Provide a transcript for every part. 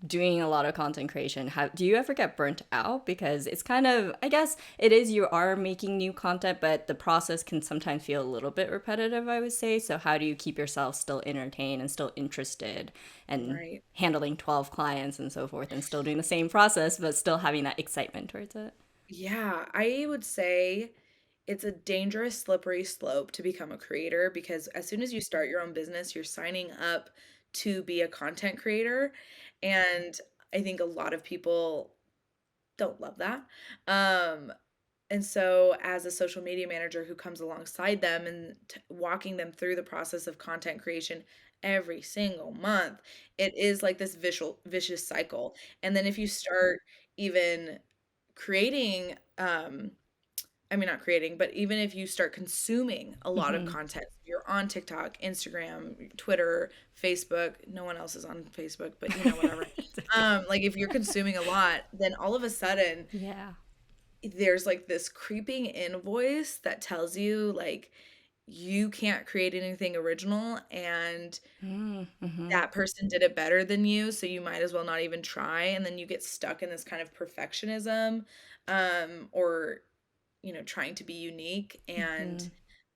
doing a lot of content creation, do you ever get burnt out? Because it's kind of, I guess it is, you are making new content, but the process can sometimes feel a little bit repetitive, I would say. So how do you keep yourself still entertained and still interested and Right. handling 12 clients and so forth and still doing the same process, but still having that excitement towards it? Yeah, I would say it's a dangerous, slippery slope to become a creator because as soon as you start your own business, you're signing up to be a content creator. And I think a lot of people don't love that. Um, and so, as a social media manager who comes alongside them and walking them through the process of content creation every single month, it is like this vicious cycle. And then if you start even creating, I mean, not creating, but even if you start consuming a lot of Hmm. content, you're on TikTok, Instagram, Twitter, Facebook, no one else is on Facebook, but whatever. It's okay. Like if you're consuming a lot, then all of a sudden Yeah. there's like this creeping in voice that tells you like you can't create anything original and Mm-hmm. that person did it better than you, so you might as well not even try. And then you get stuck in this kind of perfectionism, or trying to be unique. And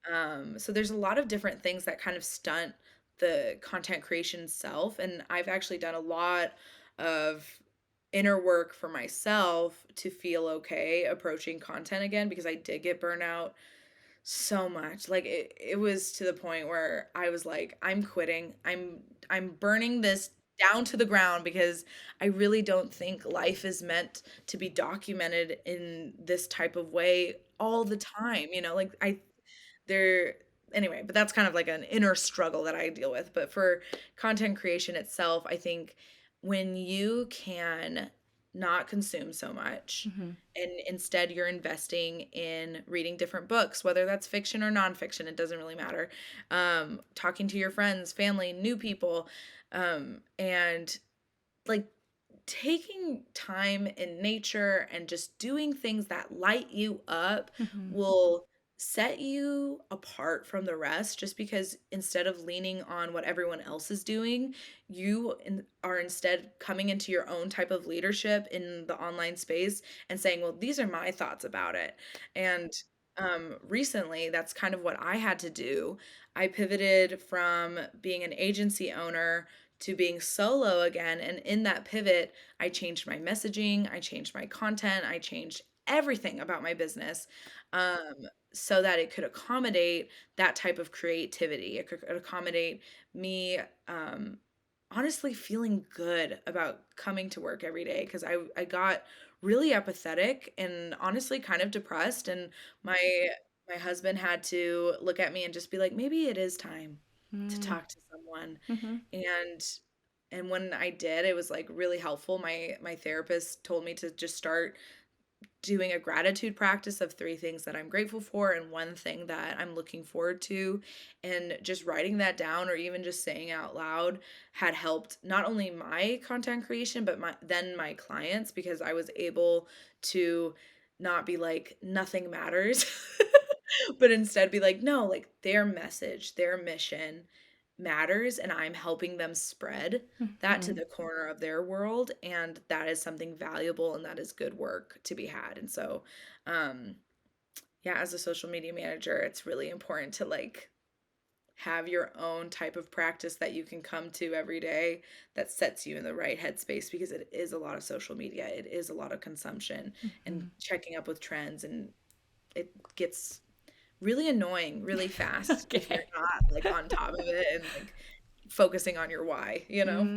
Hmm. so there's a lot of different things that kind of stunt the content creation self. And I've actually done a lot of inner work for myself to feel okay approaching content again because I did get burnout so much. Like it was to the point where I was like, I'm quitting. I'm burning this down to the ground because I really don't think life is meant to be documented in this type of way all the time. Like there anyway, but that's kind of like an inner struggle that I deal with. But for content creation itself, I think when you can not consume so much Hmm. and instead you're investing in reading different books, whether that's fiction or nonfiction, it doesn't really matter. Talking to your friends, family, new people, and like taking time in nature and just doing things that light you up Hmm. will set you apart from the rest just because instead of leaning on what everyone else is doing, are instead coming into your own type of leadership in the online space and saying, well, these are my thoughts about it. And recently, that's kind of what I had to do. I pivoted from being an agency owner to being solo again. And in that pivot, I changed my messaging, I changed my content, I changed everything about my business, so that it could accommodate that type of creativity. It could accommodate me, honestly feeling good about coming to work every day because I got really apathetic and honestly kind of depressed. And my husband had to look at me and just be like, maybe it is time to talk to someone. Hmm. And and when I did, it was like really helpful. My therapist told me to just start doing a gratitude practice of three things that I'm grateful for and one thing that I'm looking forward to. And just writing that down or even just saying out loud had helped not only my content creation, but my clients, because I was able to not be like nothing matters, but instead be like, no, like their message, their mission matters, and I'm helping them spread that to Hmm. the corner of their world, and that is something valuable and that is good work to be had. And so, um, yeah, as a social media manager, it's really important to like have your own type of practice that you can come to every day that sets you in the right headspace because it is a lot of social media. It is a lot of consumption and Hmm. checking up with trends, and it gets really annoying really fast if you're Okay. not like on top of it and like focusing on your why, you know?